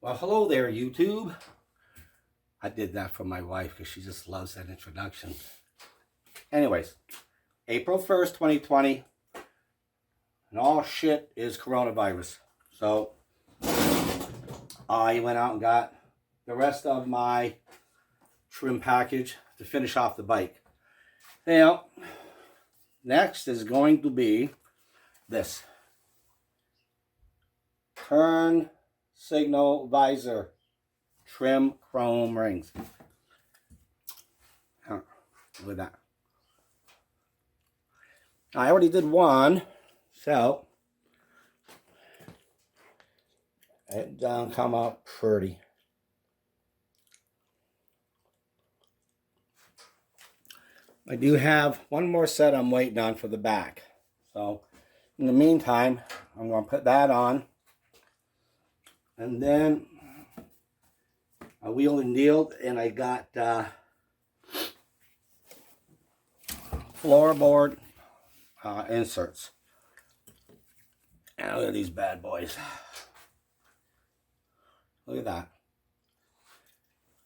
Well, hello there, YouTube. I did that for my wife because she just loves that introduction. Anyways, April 1st, 2020, and all shit is coronavirus. So, I went out and got the rest of my trim package to finish off the bike. Now, next is going to be this. Turn signal visor trim chrome rings. Look at that. I already did one, so it doesn't come out pretty. I do have one more set I'm waiting on for the back. So in the meantime, I'm going to put that on. And then I wheeled and dealed, and I got floorboard inserts. And look at these bad boys. Look at that.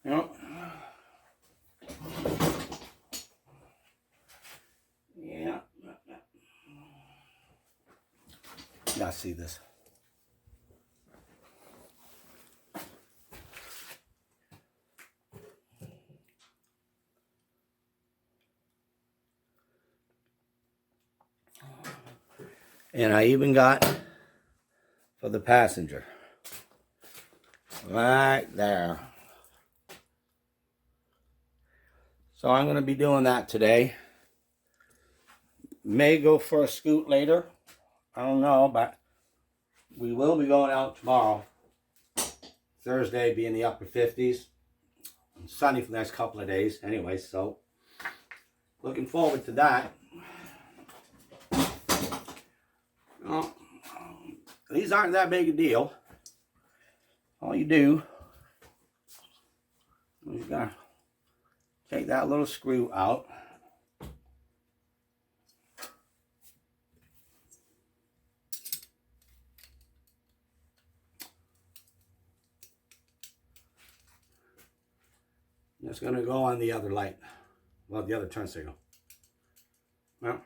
You know, yeah. You gotta see this. And I even got for the passenger. Right there. So I'm going to be doing that today. May go for a scoot later. I don't know, but we will be going out tomorrow. Thursday be in the upper 50s. And sunny for the next couple of days. Anyway, so looking forward to that. Well, these aren't that big a deal. All you do is you gotta take that little screw out. It's gonna go on the other light. Well, the other turn signal. Well.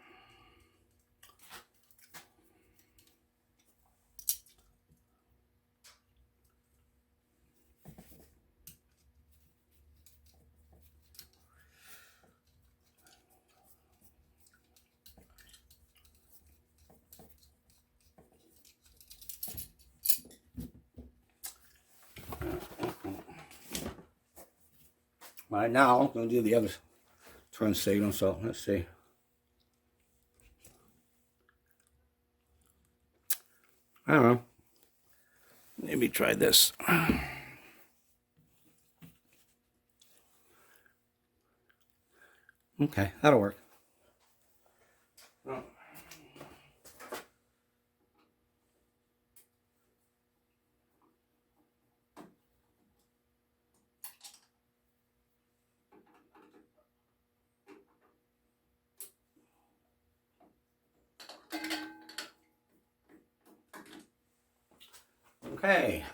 Right now, I'm going to do the other turn signal, so let's see. I don't know. Maybe try this. Okay, that'll work. Okay.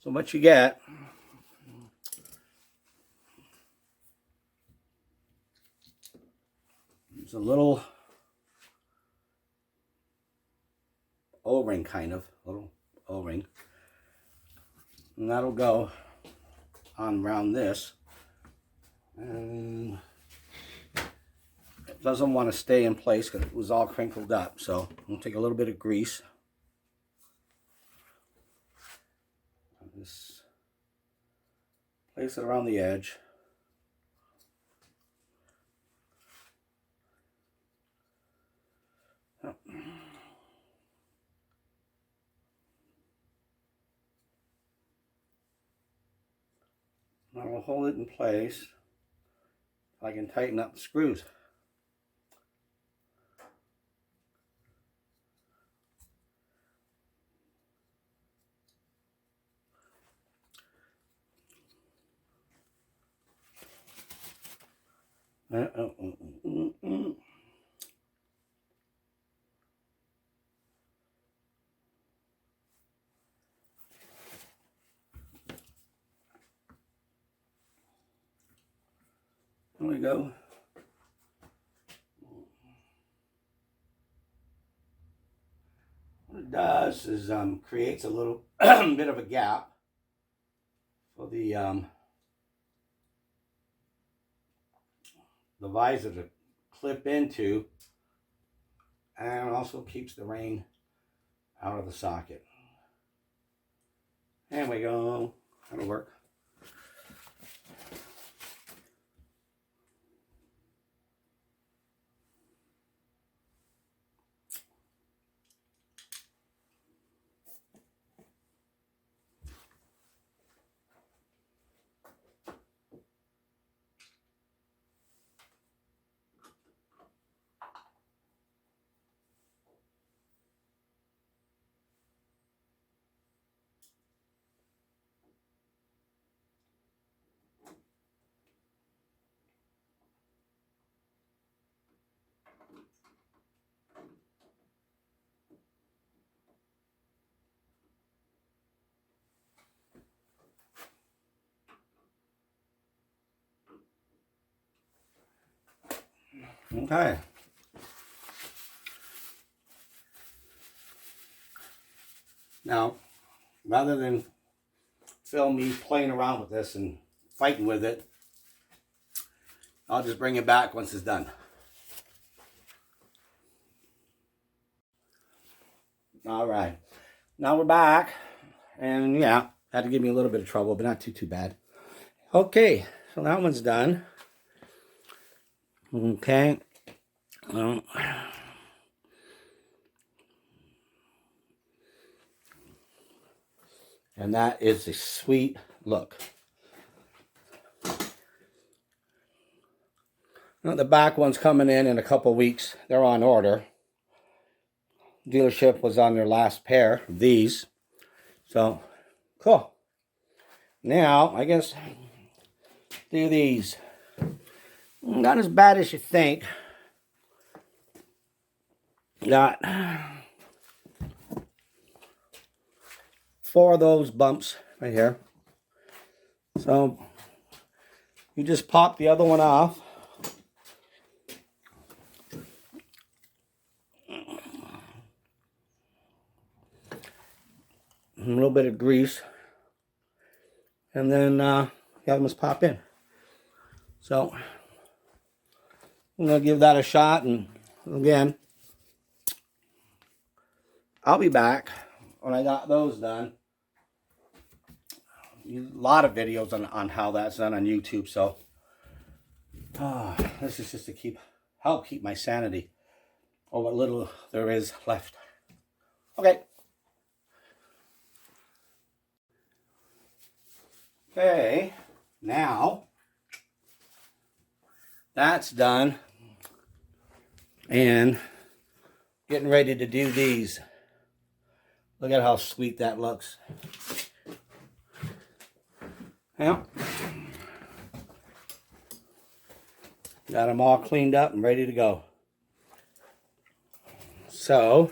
So what you get is a little O-ring, kind of little O-ring, and that'll go on around this, and it doesn't want to stay in place because it was all crinkled up. So I'm going to take a little bit of grease. Just place it around the edge. I will hold it in place. I can tighten up the screws. There we go. What it does is creates a little bit of a gap for the visor to clip into, and also keeps the rain out of the socket. There we go. That'll work. Okay. Now, rather than film me playing around with this and fighting with it, I'll just bring it back once it's done. All right. Now we're back. And yeah, had to give me a little bit of trouble, but not too bad. Okay, so that one's done. Okay. And that is a sweet look. Now, the back one's coming in a couple weeks. They're on order. Dealership was on their last pair of these. So, cool. Now, I guess, do these. Not as bad as you think. Got 4 of those bumps right here. So, you just pop the other one off. A little bit of grease. And then the other ones pop in. So, I'm going to give that a shot. And again, I'll be back when I got those done. A lot of videos on how that's done on YouTube. So, this is just to help keep my sanity, or what little there is left. Okay. Okay, now that's done, and getting ready to do these. Look at how sweet that looks. Yeah. Got them all cleaned up and ready to go. So,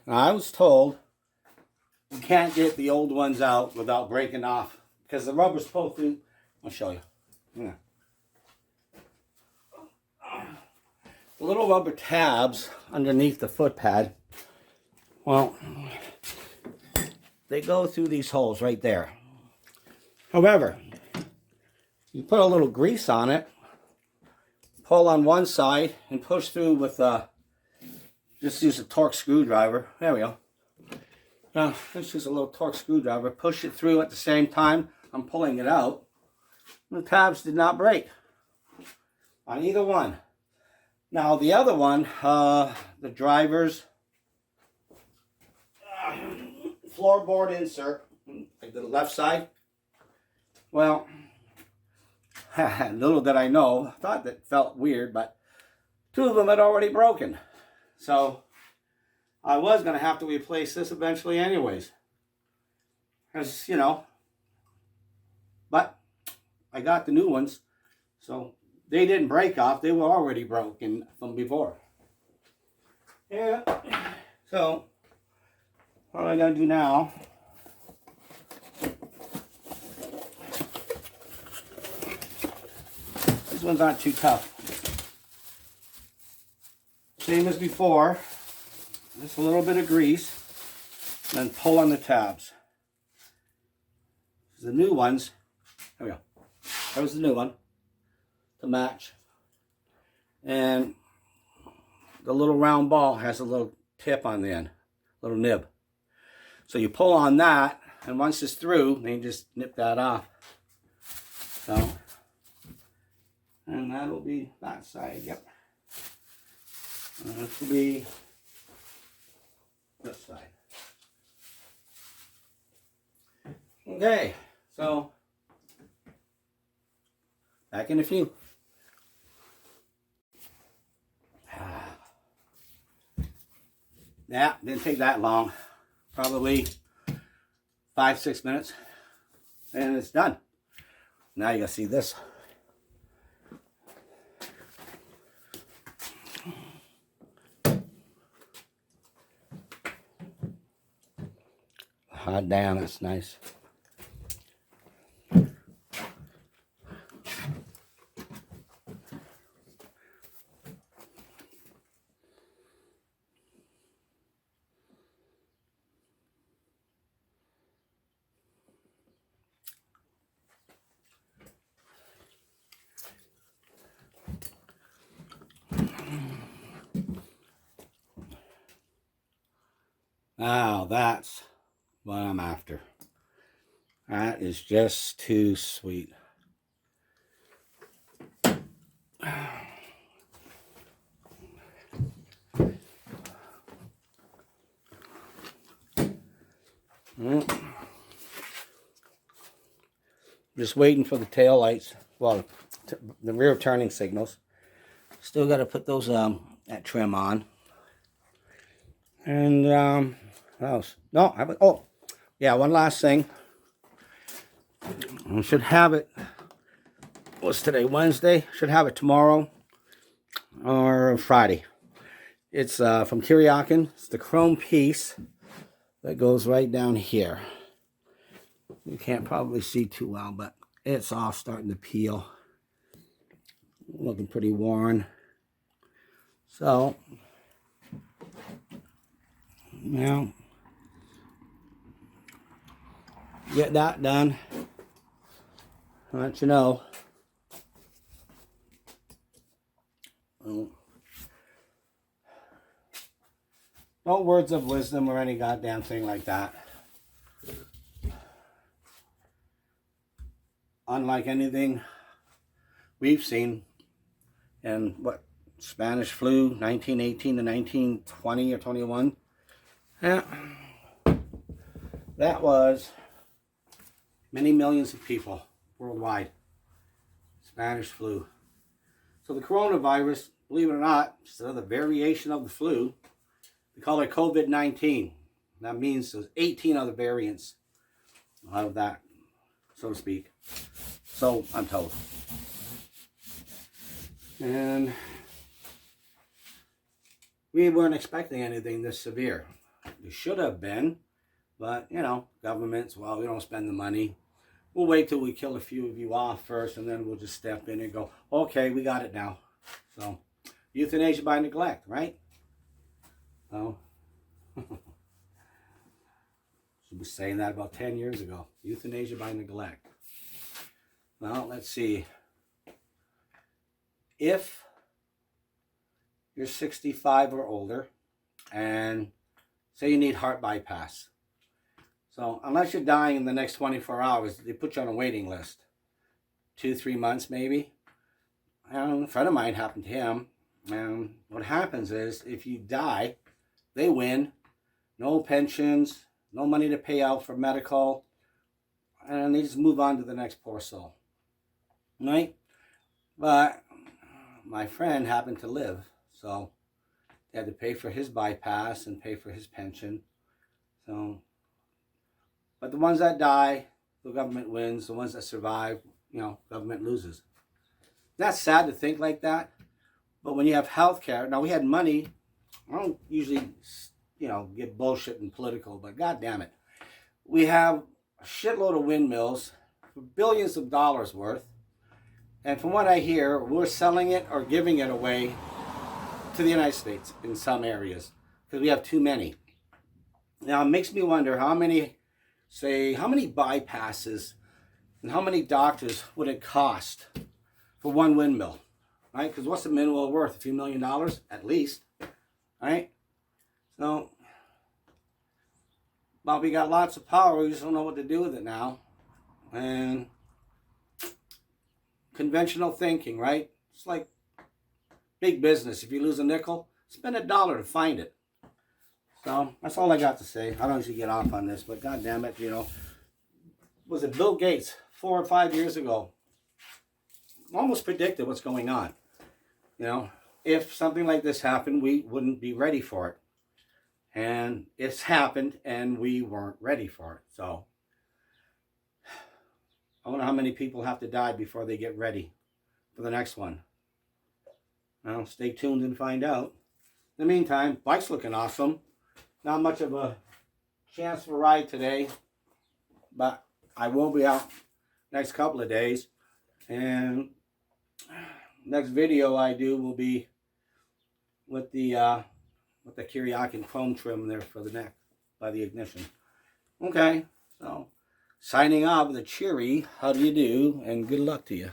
I was told you can't get the old ones out without breaking off, because the rubber's supposed to. I'll show you. Yeah. The little rubber tabs underneath the foot pad, well, they go through these holes right there. However, you put a little grease on it, pull on one side, and push through with just use a torque screwdriver. There we go. Now, let's use a little torque screwdriver. Push it through at the same time I'm pulling it out. The tabs did not break on either one. Now, the other one, the driver's floorboard insert, like the left side. Well, little did I know, I thought that felt weird, but 2 of them had already broken. So, I was going to have to replace this eventually anyways. Because, you know, but I got the new ones, so they didn't break off. They were already broken from before. Yeah. So, what I'm going to do now These ones aren't too tough. Same as before. Just a little bit of grease. Then pull on the tabs. The new ones, there we go. That was the new one to match. And the little round ball has a little tip on the end, little nib. So you pull on that, and once it's through, then you just nip that off. So, and that'll be that side, yep. And this will be this side. Okay, so back in a few. Yeah, didn't take that long. Probably 5-6 minutes. And it's done. Now you gotta see this. Hot damn, that's nice. Now that's what I'm after. That is just too sweet. Just waiting for the tail lights. Well, the rear turning signals. Still got to put those that trim on. And what else? No, oh yeah, one last thing. I should have it. What's today? Wednesday. Should have it tomorrow or Friday. It's from Kiriakin. It's the chrome piece that goes right down here. You can't probably see too well, but it's all starting to peel. Looking pretty worn. So, now, get that done. I'll let you know. No words of wisdom or any goddamn thing like that. Unlike anything we've seen in what, Spanish flu, 1918 to 1920 or 21. Yeah, that was many millions of people worldwide. Spanish flu. So the coronavirus, believe it or not, is another variation of the flu. We call it COVID-19. That means there's 18 other variants out of that, so to speak. So I'm told. And we weren't expecting anything this severe. We should have been, but you know, governments, well, we don't spend the money. We'll wait till we kill a few of you off first, and then we'll just step in and go, okay, we got it now. So, euthanasia by neglect, right? So, should be saying that about 10 years ago. Euthanasia by neglect. Well, let's see. If you're 65 or older and say you need heart bypass. So unless you're dying in the next 24 hours, they put you on a waiting list. 2-3 months maybe. And a friend of mine happened to him. And what happens is if you die, they win. No pensions, no money to pay out for medical. And they just move on to the next poor soul. Right? But my friend happened to live. So they had to pay for his bypass and pay for his pension. So, but the ones that die, the government wins. The ones that survive, you know, government loses. That's sad to think like that. But when you have health care, now we had money. I don't usually, you know, get bullshit and political, but God damn it. We have a shitload of windmills for billions of dollars worth. And from what I hear, we're selling it or giving it away to the United States in some areas because we have too many. Now, it makes me wonder how many bypasses and how many doctors would it cost for one windmill, right? Because what's a windmill worth? A few $1,000,000 at least, right? So, well, we got lots of power. We just don't know what to do with it now. And conventional thinking, right? It's like big business. If you lose a nickel, spend $1 to find it. So that's all I got to say. I don't usually get off on this, but God damn it, you know, was it Bill Gates 4 or 5 years ago? Almost predicted what's going on. You know, if something like this happened, we wouldn't be ready for it. And it's happened, and we weren't ready for it. So I wonder how many people have to die before they get ready for the next one. Well, stay tuned and find out. In the meantime, bike's looking awesome. Not much of a chance for a ride today, but I will be out next couple of days. And next video I do will be with the Kiriakin chrome trim there for the neck by the ignition. Okay, so signing off with a cheery, how do you do, and good luck to you.